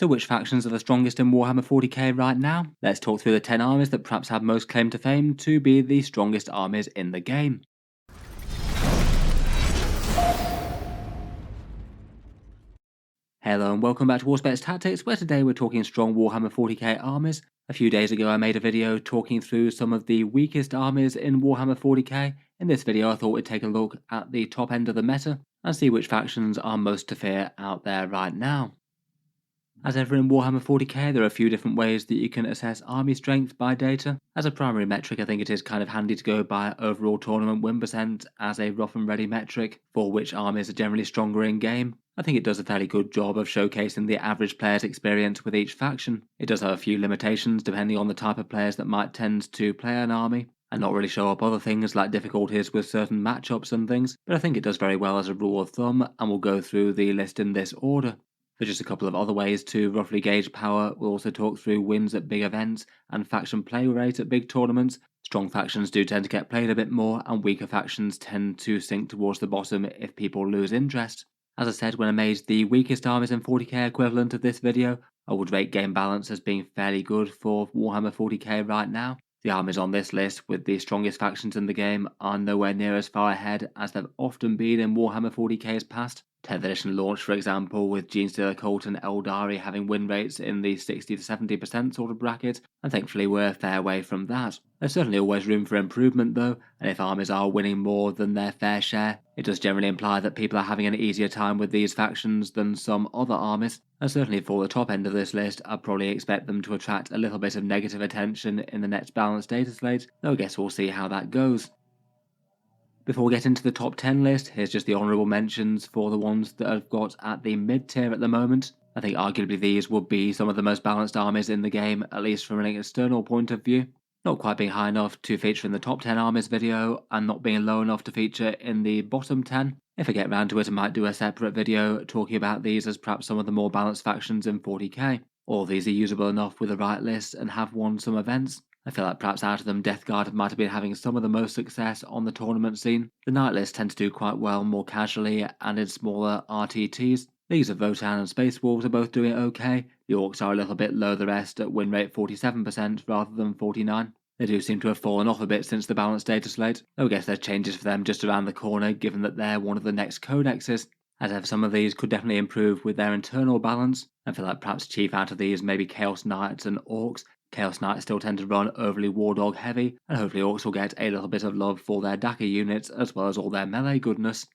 So which factions are the strongest in Warhammer 40k right now? Let's talk through the 10 armies that perhaps have most claim to fame to be the strongest armies in the game. Hello and welcome back to Auspex Tactics, where today we're talking strong Warhammer 40k armies. A few days ago I made a video talking through some of the weakest armies in Warhammer 40k. In this video I thought we'd take a look at the top end of the meta and see which factions are most to fear out there right now. As ever in Warhammer 40k, there are a few different ways that you can assess army strength by data. As a primary metric, I think it is kind of handy to go by overall tournament win percent as a rough and ready metric for which armies are generally stronger in game. I think it does a fairly good job of showcasing the average player's experience with each faction. It does have a few limitations depending on the type of players that might tend to play an army, and not really show up other things like difficulties with certain matchups and things, but I think it does very well as a rule of thumb, and we'll go through the list in this order. For just a couple of other ways to roughly gauge power, we'll also talk through wins at big events and faction play rate at big tournaments. Strong factions do tend to get played a bit more, and weaker factions tend to sink towards the bottom if people lose interest. As I said when I made the weakest armies in 40k equivalent of this video, I would rate game balance as being fairly good for Warhammer 40k right now. The armies on this list with the strongest factions in the game are nowhere near as far ahead as they've often been in Warhammer 40k's past. 10th edition launch, for example, with Genestealer Cult and Aeldari having win rates in the 60 to 70% sort of bracket, and thankfully we're a fair way from that. There's certainly always room for improvement though, and if armies are winning more than their fair share, it does generally imply that people are having an easier time with these factions than some other armies, and certainly for the top end of this list, I'd probably expect them to attract a little bit of negative attention in the next balanced data slate, though I guess we'll see how that goes. Before we get into the top 10 list, here's just the honourable mentions for the ones that I've got at the mid tier at the moment. I think arguably these would be some of the most balanced armies in the game, at least from an external point of view. Not quite being high enough to feature in the top 10 armies video, and not being low enough to feature in the bottom 10. If I get round to it, I might do a separate video talking about these as perhaps some of the more balanced factions in 40k. All these are usable enough with the right list and have won some events. I feel like perhaps out of them, Death Guard might have been having some of the most success on the tournament scene. The Night list tend to do quite well more casually and in smaller RTTs. Leagues of Votan and Space Wolves are both doing okay. The Orcs are a little bit low the rest at win rate 47% rather than 49%. They do seem to have fallen off a bit since the balanced data slate, though I guess there's changes for them just around the corner given that they're one of the next codexes. As ever, some of these could definitely improve with their internal balance. I feel like perhaps chief out of these maybe Chaos Knights and Orcs. Chaos Knights still tend to run overly War Dog heavy, and hopefully Orcs will get a little bit of love for their Daka units as well as all their melee goodness.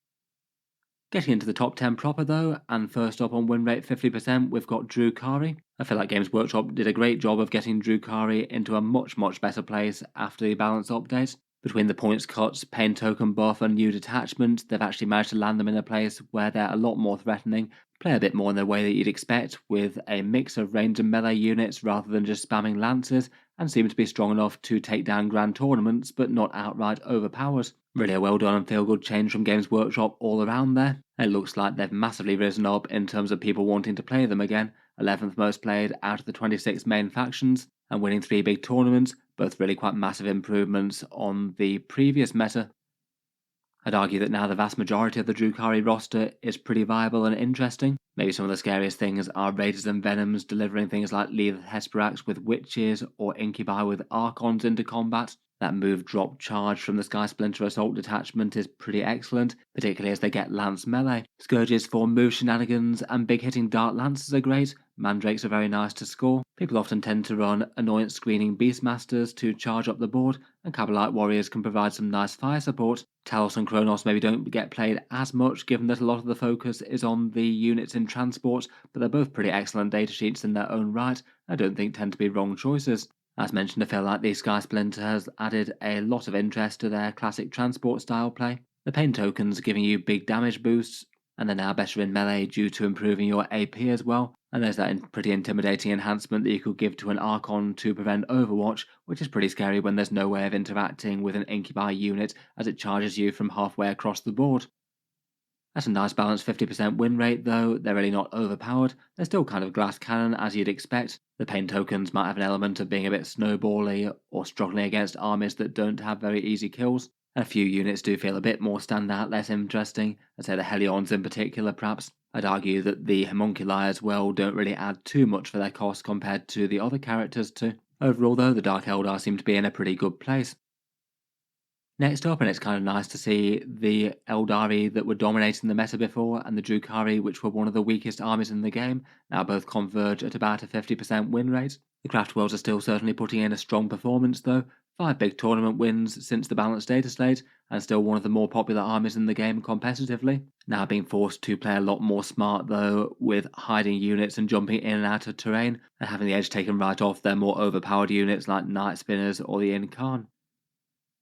Getting into the top 10 proper though, and first up on win rate 50%, we've got Drukhari. I feel like Games Workshop did a great job of getting Drukhari into a much better place after the balance update. Between the points cuts, pain token buff and new detachment, they've actually managed to land them in a place where they're a lot more threatening, play a bit more in the way that you'd expect, with a mix of range and melee units rather than just spamming lances, and seem to be strong enough to take down grand tournaments but not outright overpowered. Really a well done and feel good change from Games Workshop all around there. It looks like they've massively risen up in terms of people wanting to play them again, 11th most played out of the 26 main factions, and winning 3 big tournaments, both really quite massive improvements on the previous meta. I'd argue that now the vast majority of the Drukhari roster is pretty viable and interesting. Maybe some of the scariest things are Raiders and Venoms delivering things like Lethal Hesperax with Witches or Incubi with Archons into combat. That move drop charge from the Sky Splinter Assault detachment is pretty excellent, particularly as they get Lance melee. Scourges for move shenanigans and big hitting Dart Lancers are great. Mandrakes are very nice to score. People often tend to run Annoyance Screening Beastmasters to charge up the board, and Cabalite Warriors can provide some nice fire support. Talos and Kronos maybe don't get played as much given that a lot of the focus is on the units in transport, but they're both pretty excellent datasheets in their own right. I don't think tend to be wrong choices. As mentioned, I feel like the Sky Splinter has added a lot of interest to their classic transport style play. The pain tokens giving you big damage boosts, and they're now better in melee due to improving your AP as well. And there's that pretty intimidating enhancement that you could give to an Archon to prevent Overwatch, which is pretty scary when there's no way of interacting with an Incubi unit as it charges you from halfway across the board. At a nice balanced 50% win rate though, they're really not overpowered. They're still kind of glass cannon as you'd expect. The pain tokens might have an element of being a bit snowbally or struggling against armies that don't have very easy kills. And a few units do feel a bit more standout, less interesting. I'd say the Helions in particular perhaps. I'd argue that the homunculi as well don't really add too much for their cost compared to the other characters too. Overall though, the Dark Eldar seem to be in a pretty good place. Next up, and it's kind of nice to see the Aeldari that were dominating the meta before and the Drukhari, which were one of the weakest armies in the game, now both converge at about a 50% win rate. The Craft Worlds are still certainly putting in a strong performance though, 5 big tournament wins since the balanced data slate, and still one of the more popular armies in the game competitively. Now being forced to play a lot more smart though, with hiding units and jumping in and out of terrain, and having the edge taken right off their more overpowered units like Night Spinners or the Incarn.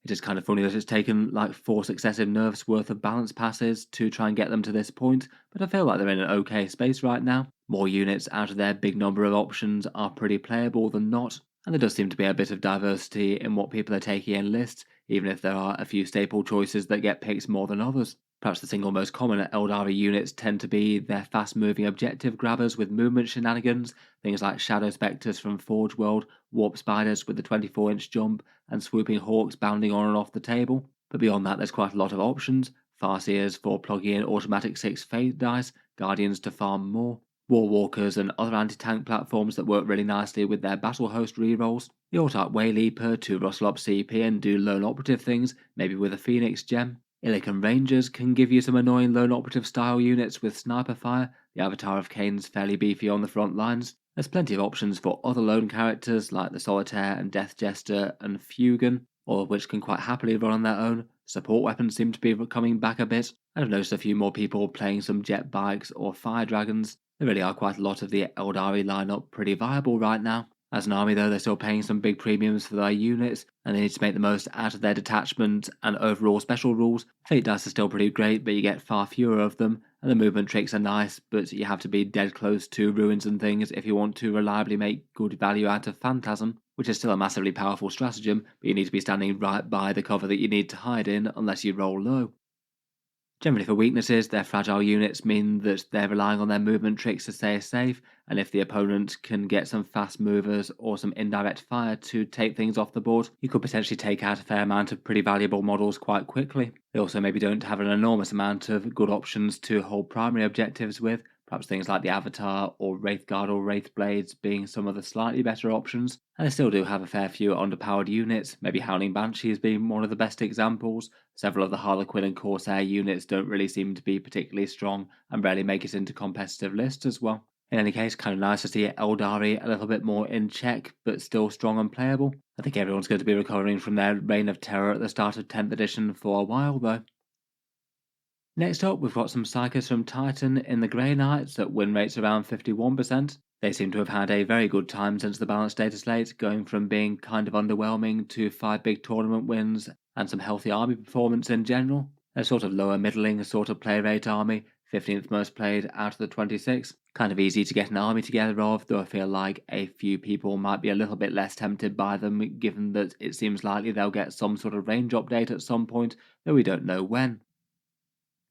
It is kind of funny that it's taken like 4 successive nerfs worth of balance passes to try and get them to this point, but I feel like they're in an okay space right now. More units out of their big number of options are pretty playable than not, and there does seem to be a bit of diversity in what people are taking in lists, even if there are a few staple choices that get picked more than others. Perhaps the single most common Eldari units tend to be their fast-moving objective grabbers with movement shenanigans, things like Shadow Spectres from Forge World, Warp Spiders with the 24-inch jump, and Swooping Hawks bounding on and off the table. But beyond that, there's quite a lot of options. Farseers for plugging in automatic 6 Fate dice, Guardians to farm more, War Walkers and other anti-tank platforms that work really nicely with their Battle Host rerolls, the Autarch Wayleaper to rustle up CP and do lone operative things, maybe with a Phoenix gem. Illican Rangers can give you some annoying lone operative style units with sniper fire, the Avatar of Kane's fairly beefy on the front lines. There's plenty of options for other lone characters like the Solitaire and Death Jester and Fugan, all of which can quite happily run on their own. Support weapons seem to be coming back a bit, and I've noticed a few more people playing some jet bikes or fire dragons. There really are quite a lot of the Aeldari lineup pretty viable right now. As an army though, they're still paying some big premiums for their units, and they need to make the most out of their detachment and overall special rules. Fate dice are still pretty great, but you get far fewer of them, and the movement tricks are nice, but you have to be dead close to ruins and things if you want to reliably make good value out of Phantasm, which is still a massively powerful stratagem, but you need to be standing right by the cover that you need to hide in unless you roll low. Generally for weaknesses, their fragile units mean that they're relying on their movement tricks to stay safe, and if the opponent can get some fast movers or some indirect fire to take things off the board, you could potentially take out a fair amount of pretty valuable models quite quickly. They also maybe don't have an enormous amount of good options to hold primary objectives with, perhaps things like the Avatar or Wraithguard or Wraithblades being some of the slightly better options, and they still do have a fair few underpowered units, maybe Howling Banshees being one of the best examples. Several of the Harlequin and Corsair units don't really seem to be particularly strong and rarely make it into competitive lists as well. In any case, kind of nice to see Aeldari a little bit more in check, but still strong and playable. I think everyone's going to be recovering from their reign of terror at the start of 10th edition for a while though. Next up, we've got some Psychers from Titan in the Grey Knights at win rates around 51%. They seem to have had a very good time since the balanced data slate, going from being kind of underwhelming to 5 big tournament wins and some healthy army performance in general. A sort of lower middling sort of play rate army, 15th most played out of the 26. Kind of easy to get an army together of, though I feel like a few people might be a little bit less tempted by them, given that it seems likely they'll get some sort of range update at some point, though we don't know when.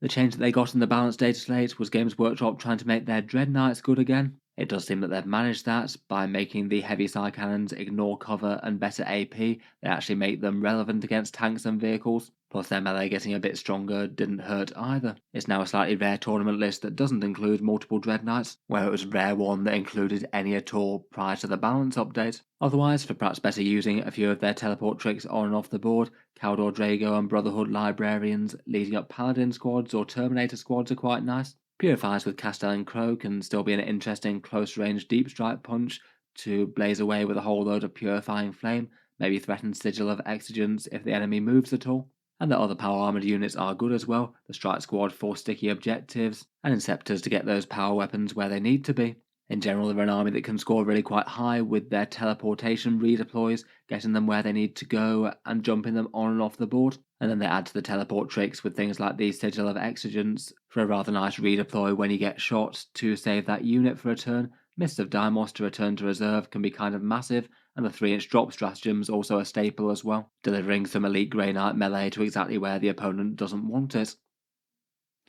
The change that they got in the balanced data slate was Games Workshop trying to make their Dread Knights good again. It does seem that they've managed that by making the heavy Psy Cannons ignore cover and better AP. They actually make them relevant against tanks and vehicles. Plus their melee getting a bit stronger didn't hurt either. It's now a slightly rare tournament list that doesn't include multiple Dread Knights, where it was a rare one that included any at all prior to the balance update. Otherwise, for perhaps better using a few of their teleport tricks on and off the board, Caldor Drago and Brotherhood Librarians leading up Paladin squads or Terminator squads are quite nice. Purifiers with Castellan Crow can still be an interesting close-range deep strike punch to blaze away with a whole load of Purifying Flame, maybe threaten Sigil of Exigence if the enemy moves at all. And the other power armoured units are good as well, the Strike Squad for sticky objectives, and Inceptors to get those power weapons where they need to be. In general, they're an army that can score really quite high with their teleportation redeploys, getting them where they need to go and jumping them on and off the board. And then they add to the teleport tricks with things like the Sigil of Exigence for a rather nice redeploy when you get shot to save that unit for a turn. Mist of Deimos to return to reserve can be kind of massive, and the 3-inch drop stratagem's also a staple as well, delivering some elite Grey Knight melee to exactly where the opponent doesn't want it.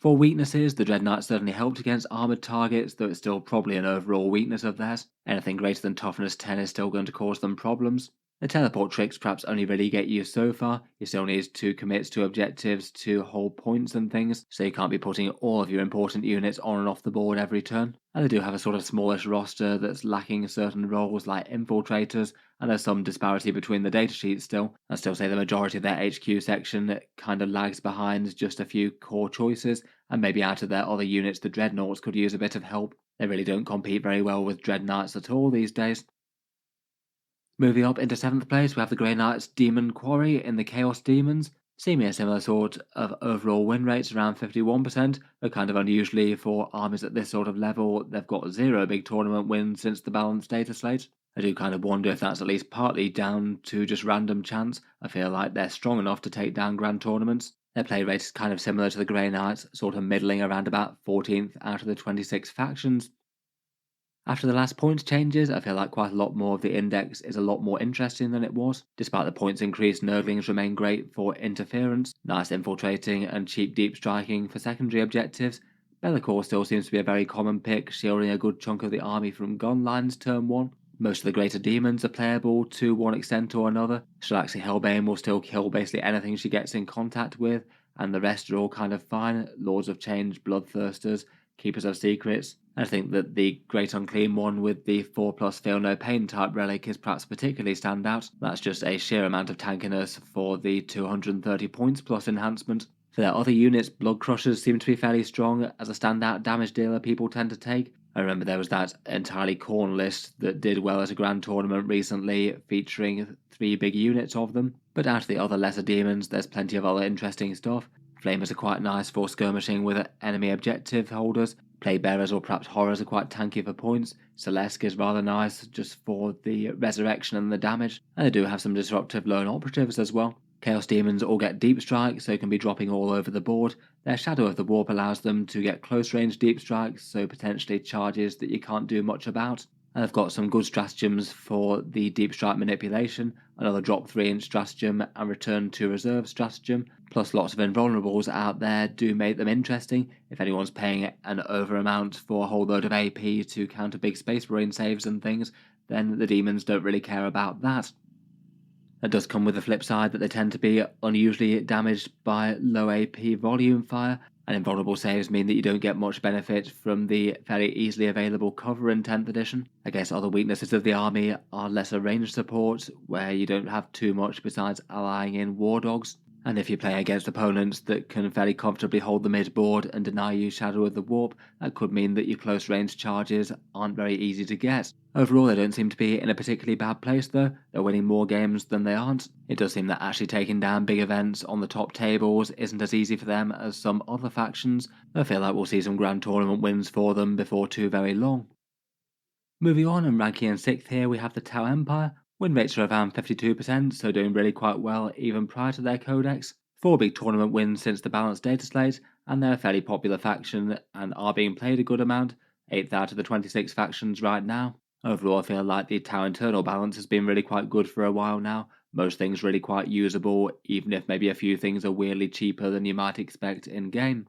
For weaknesses, the Dread Knight certainly helped against armoured targets, though it's still probably an overall weakness of theirs. Anything greater than toughness 10 is still going to cause them problems. The teleport tricks perhaps only really get you so far. You still need to commit to objectives to hold points and things, so you can't be putting all of your important units on and off the board every turn. And they do have a sort of smallish roster that's lacking certain roles like infiltrators, and there's some disparity between the datasheets still. I still say the majority of their HQ section kind of lags behind just a few core choices, and maybe out of their other units the Dreadnoughts could use a bit of help. They really don't compete very well with Dread Knights at all these days. Moving up into 7th place, we have the Grey Knights Demon Quarry in the Chaos Demons. Seeming a similar sort of overall win rates, around 51%, but kind of unusually for armies at this sort of level, they've got 0 big tournament wins since the balanced data slate. I do kind of wonder if that's at least partly down to just random chance. I feel like they're strong enough to take down grand tournaments. Their play rate is kind of similar to the Grey Knights, sort of middling around about 14th out of the 26 factions. After the last points changes, I feel like quite a lot more of the index is a lot more interesting than it was. Despite the points increase, nerdlings remain great for interference, nice infiltrating and cheap deep striking for secondary objectives. Bellicor still seems to be a very common pick, shielding a good chunk of the army from gun lines turn 1. Most of the greater demons are playable to one extent or another. Shalaxi Hellbane will still kill basically anything she gets in contact with, and the rest are all kind of fine. Lords of Change, Bloodthirsters, Keepers of Secrets. I think that the Great Unclean one with the 4+ Feel No Pain type relic is perhaps particularly standout. That's just a sheer amount of tankiness for the 230 points plus enhancement. For their other units, Blood Crushers seem to be fairly strong as a standout damage dealer people tend to take. I remember there was that entirely Khorne list that did well at a grand tournament recently, featuring 3 big units of them. But out of the other lesser demons, there's plenty of other interesting stuff. Flamers are quite nice for skirmishing with enemy objective holders. Plague Bearers or perhaps Horrors are quite tanky for points. Celeste is rather nice just for the resurrection and the damage. And they do have some disruptive lone operatives as well. Chaos Demons all get Deep Strike, so can be dropping all over the board. Their Shadow of the Warp allows them to get close range Deep Strikes, so potentially charges that you can't do much about. And I've got some good stratagems for the Deep Strike manipulation, another drop 3-inch stratagem and return to reserve stratagem, plus lots of invulnerables out there do make them interesting. If anyone's paying an over amount for a whole load of AP to counter big Space Marine saves and things, then the demons don't really care about that. That does come with the flip side that they tend to be unusually damaged by low AP volume fire, and invulnerable saves mean that you don't get much benefit from the fairly easily available cover in 10th edition. I guess other weaknesses of the army are lesser range support, where you don't have too much besides allying in War Dogs. And if you play against opponents that can fairly comfortably hold the mid-board and deny you Shadow of the Warp, that could mean that your close-range charges aren't very easy to get. Overall, they don't seem to be in a particularly bad place though. They're winning more games than they aren't. It does seem that actually taking down big events on the top tables isn't as easy for them as some other factions. I feel like we'll see some grand tournament wins for them before too very long. Moving on and ranking in 6th here, we have the Tau Empire. Win rates are around 52%, so doing really quite well even prior to their codex. 4 big tournament wins since the balanced data slate, and they're a fairly popular faction and are being played a good amount, 8th out of the 26 factions right now. Overall, I feel like the Tau internal balance has been really quite good for a while now. Most things really quite usable, even if maybe a few things are weirdly cheaper than you might expect in-game.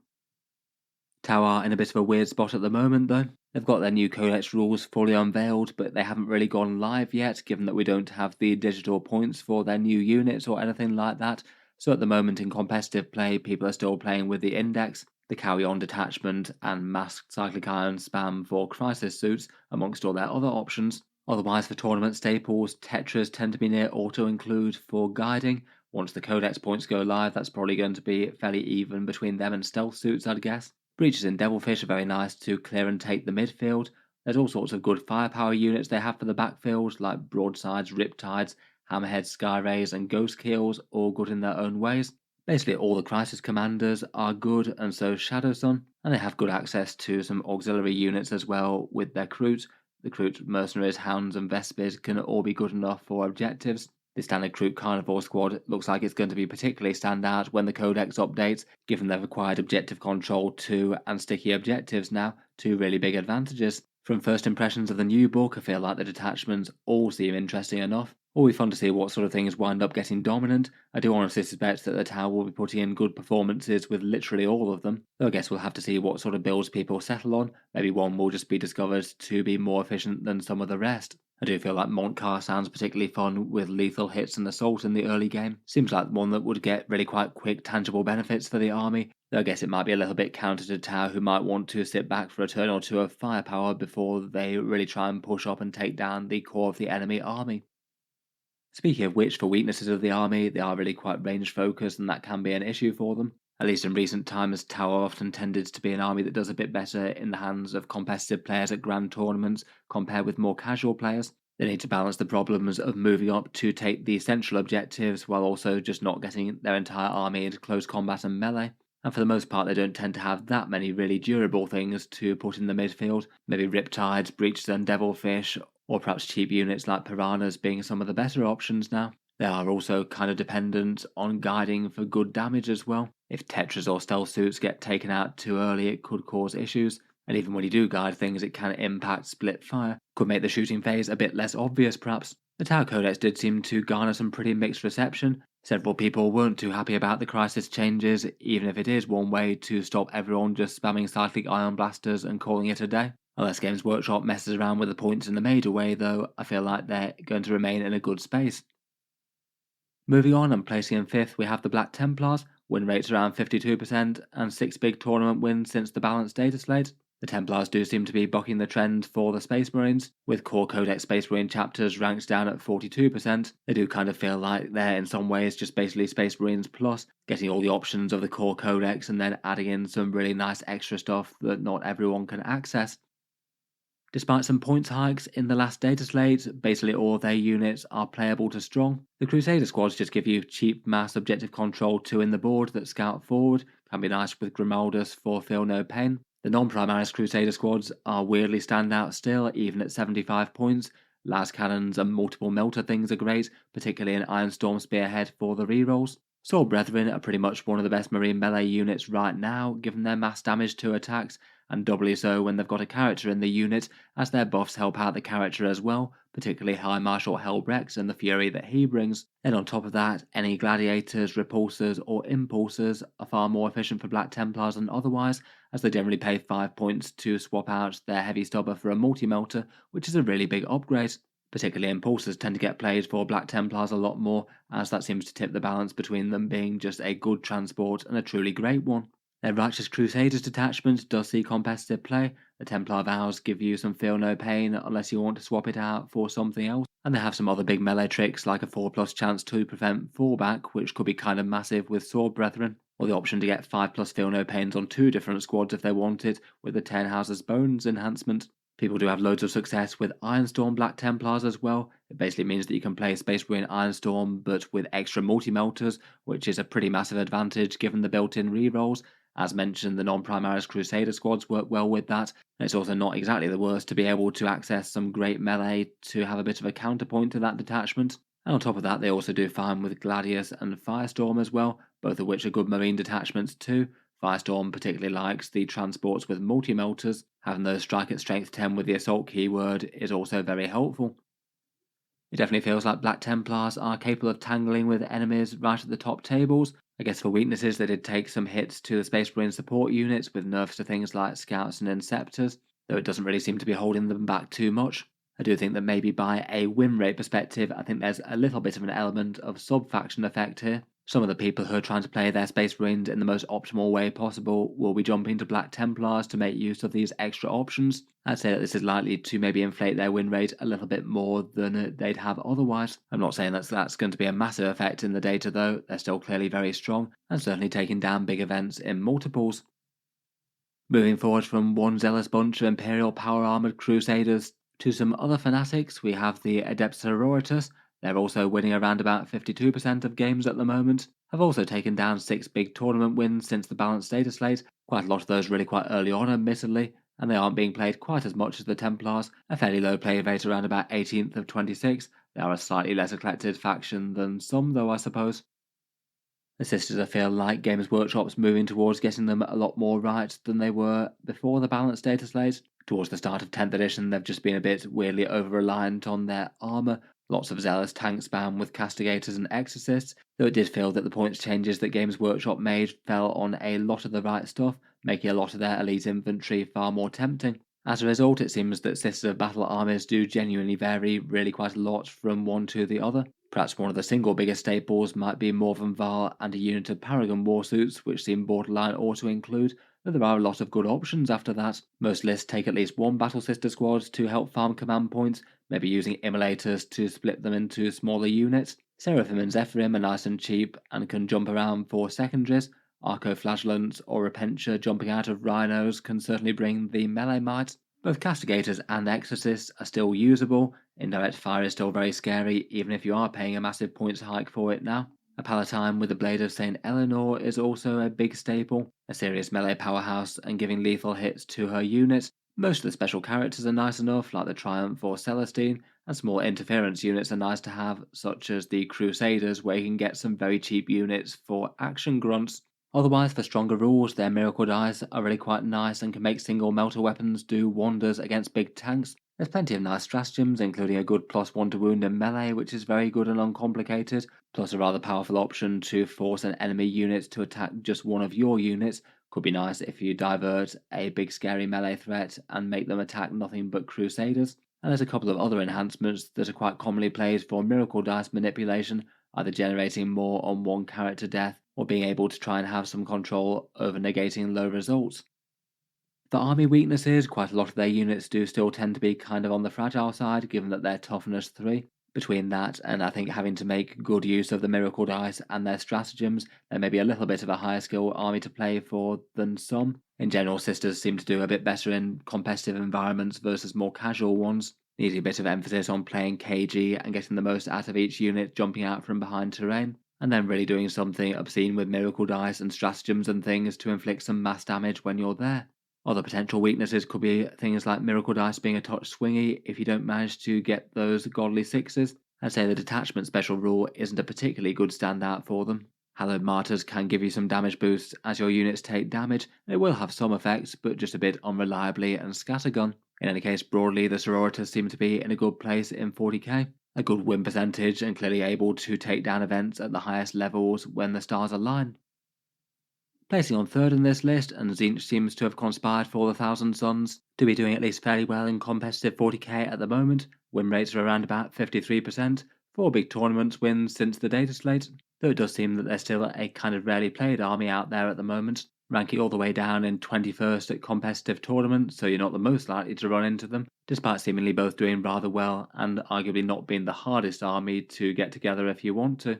Tau are in a bit of a weird spot at the moment though. They've got their new codex rules fully unveiled, but they haven't really gone live yet, given that we don't have the digital points for their new units or anything like that. So at the moment in competitive play, people are still playing with the index, the carry-on detachment, and masked cyclic iron spam for crisis suits, amongst all their other options. Otherwise, for tournament staples, Tetras tend to be near auto-include for guiding. Once the codex points go live, that's probably going to be fairly even between them and stealth suits, I'd guess. Breaches and Devilfish are very nice to clear and take the midfield. There's all sorts of good firepower units they have for the backfield, like Broadsides, Riptides, Hammerheads, Skyrays, and Ghost Keels, all good in their own ways. Basically, all the Crisis commanders are good, and so Shadow Sun, and they have good access to some auxiliary units as well with their Kroot. The Kroot Mercenaries, Hounds, and Vespid can all be good enough for objectives. The standard Kroot Carnivore squad looks like it's going to be particularly stand out when the codex updates, given they've acquired objective control 2 and sticky objectives now, 2 really big advantages. From first impressions of the new book, I feel like the detachments all seem interesting enough. Always fun to see what sort of things wind up getting dominant. I do honestly suspect that the Tau will be putting in good performances with literally all of them, though I guess we'll have to see what sort of builds people settle on. Maybe one will just be discovered to be more efficient than some of the rest. I do feel like Montcar sounds particularly fun with lethal hits and assault in the early game. Seems like one that would get really quite quick tangible benefits for the army, though I guess it might be a little bit counter to Tau, who might want to sit back for a turn or two of firepower before they really try and push up and take down the core of the enemy army. Speaking of which, for weaknesses of the army, they are really quite range focused and that can be an issue for them. At least in recent times, Tower often tended to be an army that does a bit better in the hands of competitive players at grand tournaments compared with more casual players. They need to balance the problems of moving up to take the central objectives while also just not getting their entire army into close combat and melee. And for the most part, they don't tend to have that many really durable things to put in the midfield. Maybe Riptides, Breaches and Devilfish, or perhaps cheap units like Piranhas being some of the better options now. They are also kind of dependent on guiding for good damage as well. If Tetras or Stealth Suits get taken out too early, it could cause issues. And even when you do guide things, it can impact split fire. Could make the shooting phase a bit less obvious, perhaps. The Tau Codex did seem to garner some pretty mixed reception. Several people weren't too happy about the crisis changes, even if it is one way to stop everyone just spamming cyclic ion blasters and calling it a day. Unless Games Workshop messes around with the points in the major way, though, I feel like they're going to remain in a good space. Moving on and placing in 5th, we have the Black Templars, win rates around 52%, and 6 big tournament wins since the balanced data slate. The Templars do seem to be bucking the trend for the Space Marines, with Core Codex Space Marine chapters ranked down at 42%. They do kind of feel like they're in some ways just basically Space Marines plus, getting all the options of the Core Codex and then adding in some really nice extra stuff that not everyone can access. Despite some points hikes in the last data slate, basically all of their units are playable to strong. The Crusader squads just give you cheap mass objective control 2 in the board that scout forward, can be nice with Grimaldus for Feel No Pain. The non-Primaris Crusader squads are weirdly standout still, even at 75 points. Las cannons and multiple melter things are great, particularly an Ironstorm Spearhead for the rerolls. Sword Brethren are pretty much one of the best marine melee units right now, given their mass damage to attacks, and doubly so when they've got a character in the unit, as their buffs help out the character as well, particularly High Marshal Helbrex and the fury that he brings. Then on top of that, any gladiators, repulsors or impulsors are far more efficient for Black Templars than otherwise, as they generally pay 5 points to swap out their heavy stubber for a multi-melter, which is a really big upgrade. Particularly impulsors tend to get played for Black Templars a lot more, as that seems to tip the balance between them being just a good transport and a truly great one. Their Righteous Crusaders detachment does see competitive play. The Templar Vows give you some feel no pain unless you want to swap it out for something else. And they have some other big melee tricks like a 4+ chance to prevent fallback, which could be kind of massive with Sword Brethren, or the option to get 5+ feel no pains on 2 different squads if they wanted, with the 10 Houses Bones enhancement. People do have loads of success with Ironstorm Black Templars as well. It basically means that you can play Space Marine Ironstorm but with extra multi-melters, which is a pretty massive advantage given the built-in rerolls. As mentioned, the non-Primaris Crusader squads work well with that, and it's also not exactly the worst to be able to access some great melee to have a bit of a counterpoint to that detachment. And on top of that, they also do fine with Gladius and Firestorm as well, both of which are good marine detachments too. Firestorm particularly likes the transports with multi-melters. Having those strike at strength 10 with the assault keyword is also very helpful. It definitely feels like Black Templars are capable of tangling with enemies right at the top tables. I guess for weaknesses, they did take some hits to the Space Marine support units with nerfs to things like Scouts and Inceptors, though it doesn't really seem to be holding them back too much. I do think that maybe by a win rate perspective, I think there's a little bit of an element of sub-faction effect here. Some of the people who are trying to play their Space Marines in the most optimal way possible will be jumping to Black Templars to make use of these extra options. I'd say that this is likely to maybe inflate their win rate a little bit more than they'd have otherwise. I'm not saying that's going to be a massive effect in the data though, they're still clearly very strong, and certainly taking down big events in multiples. Moving forward from one zealous bunch of Imperial power armoured Crusaders to some other fanatics, we have the Adepta Sororitas. They're also winning around about 52% of games at the moment. Have also taken down 6 big tournament wins since the balanced data slate, quite a lot of those really quite early on admittedly, and they aren't being played quite as much as the Templars, a fairly low play rate around about 18th of 26. They are a slightly less eclectic faction than some though, I suppose. The Sisters I feel like Games Workshop's moving towards getting them a lot more right than they were before the balanced data slate. Towards the start of 10th edition, they've just been a bit weirdly over-reliant on their armour. Lots of zealous tank spam with castigators and exorcists, though it did feel that the points changes that Games Workshop made fell on a lot of the right stuff, making a lot of their elite infantry far more tempting. As a result, it seems that Sisters of Battle armies do genuinely vary really quite a lot from one to the other. Perhaps one of the single biggest staples might be Morven Val and a unit of Paragon warsuits, which seem borderline auto-include, but there are a lot of good options after that. Most lists take at least one Battle Sister squad to help farm command points, maybe using immolators to split them into smaller units. Seraphim and Zephyrim are nice and cheap and can jump around for secondaries. Arco-Flagellants or Repentia jumping out of Rhinos can certainly bring the melee might. Both Castigators and Exorcists are still usable. Indirect fire is still very scary, even if you are paying a massive points hike for it now. A Palatine with the Blade of St. Eleanor is also a big staple, a serious melee powerhouse and giving lethal hits to her units. Most of the special characters are nice enough, like the Triumph or Celestine, and small interference units are nice to have, such as the Crusaders, where you can get some very cheap units for action grunts. Otherwise, for stronger rules, their miracle dice are really quite nice and can make single melter weapons do wonders against big tanks. There's plenty of nice stratagems, including a good +1 to wound in melee, which is very good and uncomplicated, plus a rather powerful option to force an enemy unit to attack just one of your units. Could be nice if you divert a big scary melee threat and make them attack nothing but Crusaders. And there's a couple of other enhancements that are quite commonly played for miracle dice manipulation, either generating more on one character death or being able to try and have some control over negating low results. For army weaknesses, quite a lot of their units do still tend to be kind of on the fragile side, given that they're toughness 3. Between that and I think having to make good use of the miracle dice and their stratagems, there may be a little bit of a higher skill army to play for than some. In general, Sisters seem to do a bit better in competitive environments versus more casual ones, needing a bit of emphasis on playing cagey and getting the most out of each unit jumping out from behind terrain, and then really doing something obscene with miracle dice and stratagems and things to inflict some mass damage when you're there. Other potential weaknesses could be things like miracle dice being a touch swingy if you don't manage to get those godly sixes. I'd say the detachment special rule isn't a particularly good standout for them. Hallowed Martyrs can give you some damage boosts as your units take damage, and it will have some effects, but just a bit unreliably and scattergun. In any case, broadly, the Sororitas seem to be in a good place in 40k. A good win percentage and clearly able to take down events at the highest levels when the stars align. Placing on third in this list, and Tzeentch seems to have conspired for the Thousand Suns to be doing at least fairly well in competitive 40k at the moment. Win rates are around about 53%, 4 big tournaments wins since the data slate, though it does seem that there's still a kind of rarely played army out there at the moment, ranking all the way down in 21st at competitive tournaments, so you're not the most likely to run into them, despite seemingly both doing rather well and arguably not being the hardest army to get together if you want to.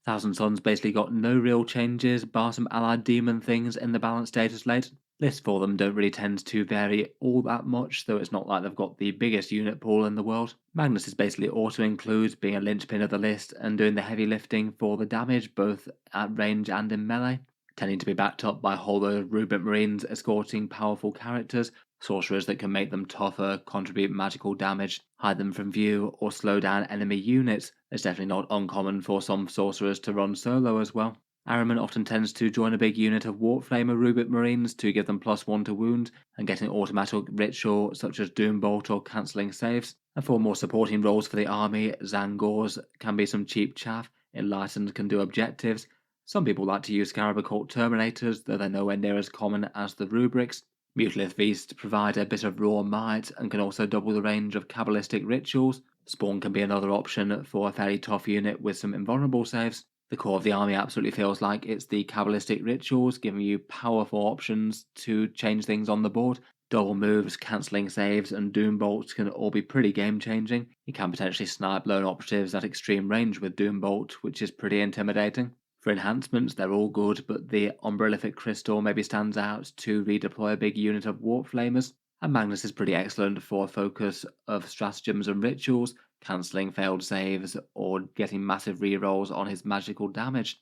Thousand Suns basically got no real changes, bar some allied demon things in the balanced data slate. Lists for them don't really tend to vary all that much, though it's not like they've got the biggest unit pool in the world. Magnus is basically auto-includes, being a linchpin of the list and doing the heavy lifting for the damage, both at range and in melee, tending to be backed up by a whole load of Rubik Marines escorting powerful characters, sorcerers that can make them tougher, contribute magical damage, hide them from view, or slow down enemy units. It's definitely not uncommon for some sorcerers to run solo as well. Ahriman often tends to join a big unit of Warflamer Rubik Marines to give them +1 to wound and get an automatic ritual such as Doombolt or cancelling saves. And for more supporting roles for the army, Zangors can be some cheap chaff, Enlightened can do objectives. Some people like to use Scarab Occult Terminators, though they're nowhere near as common as the Rubrics. Mutilith Feast provide a bit of raw might and can also double the range of Kabbalistic rituals. Spawn can be another option for a fairly tough unit with some invulnerable saves. The core of the army absolutely feels like it's the Kabbalistic rituals, giving you powerful options to change things on the board. Double moves, cancelling saves, and Doom Bolts can all be pretty game changing. You can potentially snipe lone operatives at extreme range with Doom Bolt, which is pretty intimidating. For enhancements, they're all good, but the Umbrellific Crystal maybe stands out to redeploy a big unit of Warp Flamers, and Magnus is pretty excellent for a focus of stratagems and rituals, cancelling failed saves, or getting massive rerolls on his magical damage.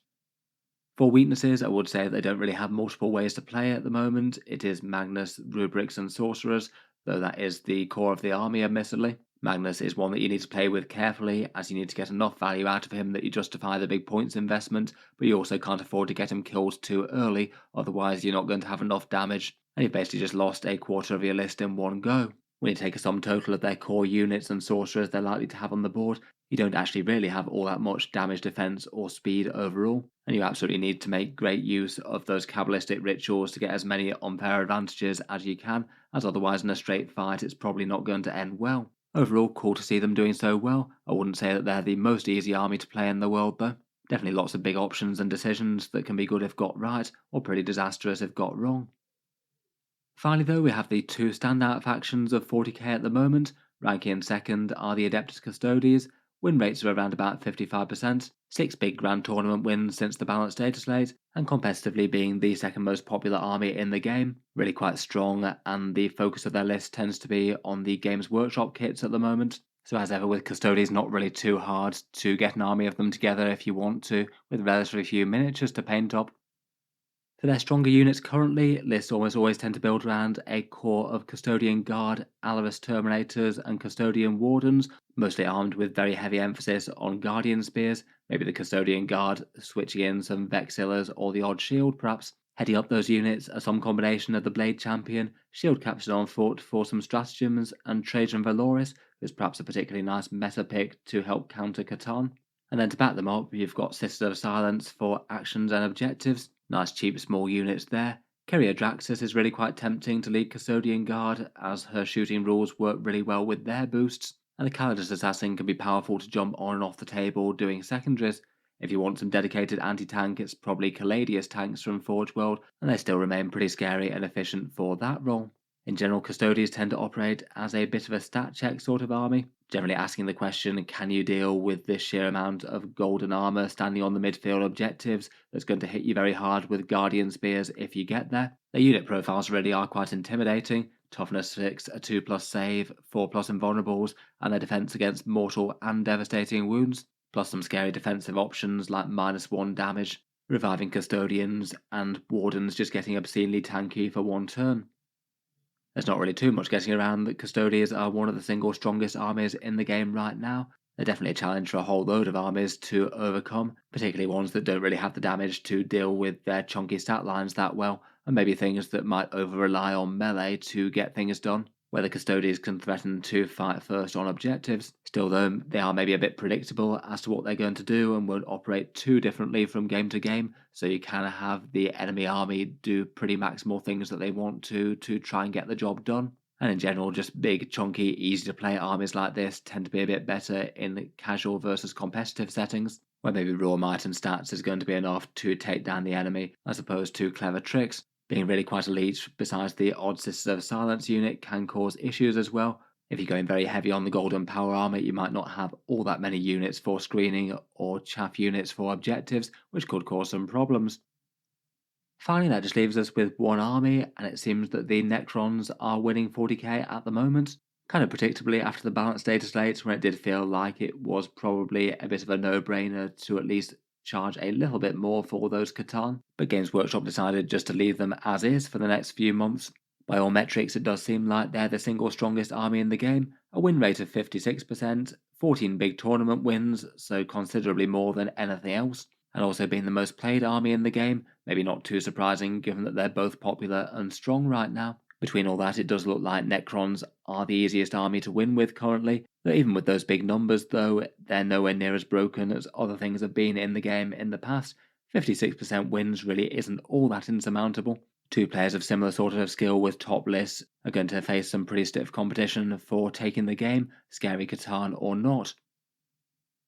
For weaknesses, I would say they don't really have multiple ways to play at the moment. It is Magnus, Rubrics, and Sorcerers, though that is the core of the army, admittedly. Magnus is one that you need to play with carefully, as you need to get enough value out of him that you justify the big points investment, but you also can't afford to get him killed too early, otherwise you're not going to have enough damage, and you've basically just lost a quarter of your list in one go. When you take a sum total of their core units and sorcerers they're likely to have on the board, you don't actually really have all that much damage defense or speed overall, and you absolutely need to make great use of those Kabbalistic rituals to get as many unfair advantages as you can, as otherwise in a straight fight it's probably not going to end well. Overall, cool to see them doing so well. I wouldn't say that they're the most easy army to play in the world though. Definitely lots of big options and decisions that can be good if got right, or pretty disastrous if got wrong. Finally though, we have the two standout factions of 40k at the moment. Ranking in second are the Adeptus Custodes. Win rates are around about 55%, 6 big grand tournament wins since the balanced data slate, and competitively being the second most popular army in the game. Really quite strong, and the focus of their list tends to be on the Games Workshop kits at the moment. So as ever with Custodes, not really too hard to get an army of them together if you want to, with relatively few miniatures to paint up. For their stronger units currently, lists almost always tend to build around a core of Custodian Guard, Alaris Terminators, and Custodian Wardens, mostly armed with very heavy emphasis on Guardian Spears, maybe the Custodian Guard switching in some Vexillas or the odd shield perhaps. Heading up those units are some combination of the Blade Champion, Shield Captured on foot for some stratagems, and Trajan Valoris, who's perhaps a particularly nice meta pick to help counter Catan. And then to back them up, you've got Sisters of Silence for actions and objectives. Nice cheap small units there. Keria Draxus is really quite tempting to lead Custodian Guard, as her shooting rules work really well with their boosts. And the Calidus Assassin can be powerful to jump on and off the table doing secondaries. If you want some dedicated anti-tank, it's probably Caladius tanks from Forge World, and they still remain pretty scary and efficient for that role. In general, Custodians tend to operate as a bit of a stat check sort of army, generally asking the question, can you deal with this sheer amount of golden armor standing on the midfield objectives that's going to hit you very hard with Guardian Spears if you get there? Their unit profiles really are quite intimidating. Toughness 6, a 2+ save, 4+ invulnerables, and their defense against mortal and devastating wounds, plus some scary defensive options like -1 damage, reviving Custodians, and Wardens just getting obscenely tanky for one turn. There's not really too much getting around that Custodians are one of the single strongest armies in the game right now. They're definitely a challenge for a whole load of armies to overcome, particularly ones that don't really have the damage to deal with their chunky stat lines that well, and maybe things that might over-rely on melee to get things done, where the Custodians can threaten to fight first on objectives. Still though, they are maybe a bit predictable as to what they're going to do and won't operate too differently from game to game, so you kind of have the enemy army do pretty maximal things that they want to try and get the job done. And in general, just big, chunky, easy to play armies like this tend to be a bit better in casual versus competitive settings, where maybe raw might and stats is going to be enough to take down the enemy, as opposed to clever tricks. Being really quite elite, besides the odd Sisters of Silence unit, can cause issues as well. If you're going very heavy on the golden power armor, you might not have all that many units for screening or chaff units for objectives, which could cause some problems. Finally, that just leaves us with one army, and it seems that the Necrons are winning 40k at the moment. Kind of predictably after the balanced data slate, when it did feel like it was probably a bit of a no-brainer to at least charge a little bit more for those Catan, but Games Workshop decided just to leave them as is for the next few months. By all metrics, it does seem like they're the single strongest army in the game, a win rate of 56%, 14 big tournament wins, so considerably more than anything else, and also being the most played army in the game, maybe not too surprising given that they're both popular and strong right now. Between all that, it does look like Necrons are the easiest army to win with currently, though even with those big numbers though, they're nowhere near as broken as other things have been in the game in the past. 56% wins really isn't all that insurmountable. Two players of similar sort of skill with top lists are going to face some pretty stiff competition for taking the game, scary Catan or not.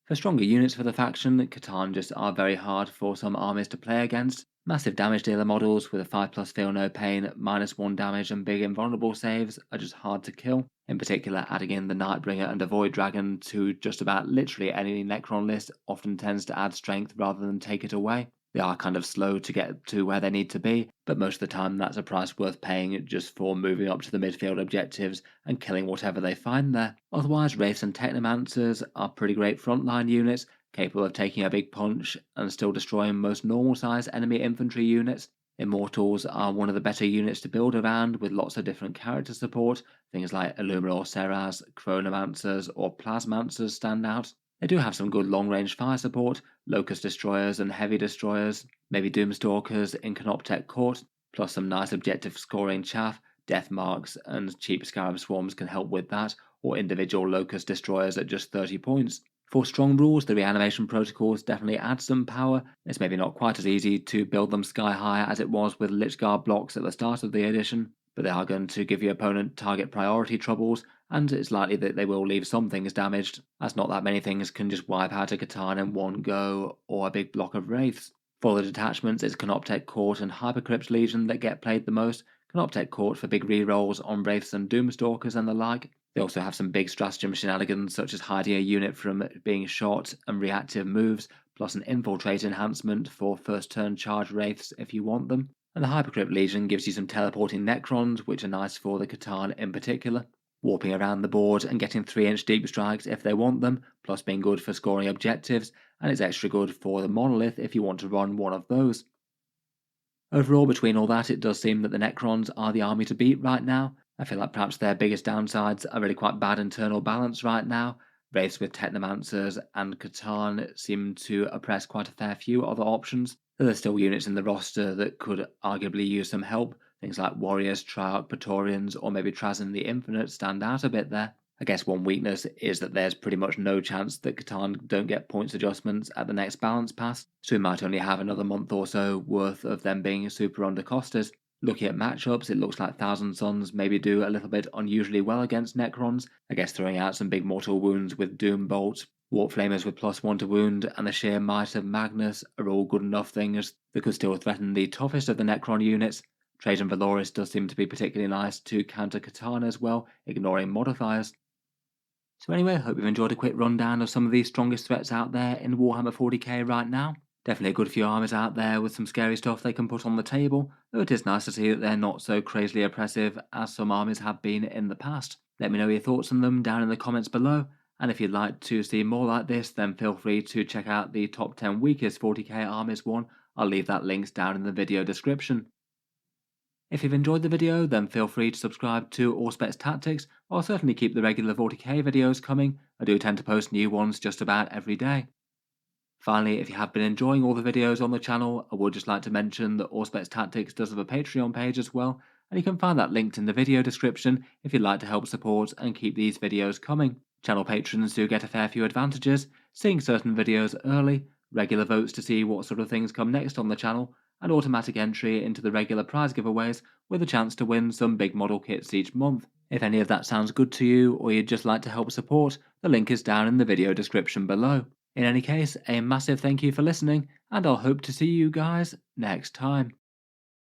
For stronger units for the faction, Catan just are very hard for some armies to play against. Massive damage dealer models with a 5+ feel no pain, -1 damage and big invulnerable saves are just hard to kill. In particular, adding in the Nightbringer and a Void Dragon to just about literally any Necron list often tends to add strength rather than take it away. They are kind of slow to get to where they need to be, but most of the time that's a price worth paying just for moving up to the midfield objectives and killing whatever they find there. Otherwise, Wraiths and Technomancers are pretty great frontline units, capable of taking a big punch and still destroying most normal-sized enemy infantry units. Immortals are one of the better units to build around with lots of different character support. Things like Illuminor Seras, Chronomancers or Plasmancers stand out. They do have some good long-range fire support, Locust Destroyers and Heavy Destroyers, maybe Doomstalkers in Canoptech Court, plus some nice objective scoring chaff. Death Marks and cheap Scarab Swarms can help with that, or individual Locust Destroyers at just 30 points. For strong rules, the reanimation protocols definitely add some power. It's maybe not quite as easy to build them sky high as it was with Lich Guard blocks at the start of the edition, but they are going to give your opponent target priority troubles, and it's likely that they will leave some things damaged, as not that many things can just wipe out a Catan in one go, or a big block of Wraiths. For the detachments, it's Canoptek Court and Hypercrypt Legion that get played the most. Canoptek Court for big rerolls on Wraiths and Doomstalkers and the like. They also have some big stratagem shenanigans, such as hiding a unit from being shot and reactive moves, plus an infiltrate enhancement for first turn charge Wraiths if you want them. And the Hypercrypt Legion gives you some teleporting Necrons, which are nice for the Catan in particular, warping around the board and getting 3-inch deep strikes if they want them, plus being good for scoring objectives, and it's extra good for the Monolith if you want to run one of those. Overall, between all that, it does seem that the Necrons are the army to beat right now. I feel like perhaps their biggest downsides are really quite bad internal balance right now. Wraiths with Technomancers and Catan seem to oppress quite a fair few other options. There are still units in the roster that could arguably use some help. Things like Warriors, Triarch, Praetorians, or maybe Trazyn the Infinite stand out a bit there. I guess one weakness is that there's pretty much no chance that Catan don't get points adjustments at the next balance pass, so we might only have another month or so worth of them being super undercosted. Looking at matchups, it looks like Thousand Sons maybe do a little bit unusually well against Necrons, I guess throwing out some big mortal wounds with Doom Bolt, Warp Flamers with +1 to wound, and the sheer might of Magnus are all good enough things that could still threaten the toughest of the Necron units. Trajan Valoris does seem to be particularly nice to counter Catan as well, ignoring modifiers. So anyway, I hope you've enjoyed a quick rundown of some of the strongest threats out there in Warhammer 40k right now. Definitely a good few armies out there with some scary stuff they can put on the table, though it is nice to see that they're not so crazily oppressive as some armies have been in the past. Let me know your thoughts on them down in the comments below, and if you'd like to see more like this, then feel free to check out the top 10 weakest 40k armies one. I'll leave that links down in the video description. If you've enjoyed the video, then feel free to subscribe to Auspex Tactics. I'll certainly keep the regular 40k videos coming. I do tend to post new ones just about every day. Finally, if you have been enjoying all the videos on the channel, I would just like to mention that Auspex Tactics does have a Patreon page as well, and you can find that linked in the video description if you'd like to help support and keep these videos coming. Channel patrons do get a fair few advantages, seeing certain videos early, regular votes to see what sort of things come next on the channel, and automatic entry into the regular prize giveaways with a chance to win some big model kits each month. If any of that sounds good to you, or you'd just like to help support, the link is down in the video description below. In any case, a massive thank you for listening, and I'll hope to see you guys next time.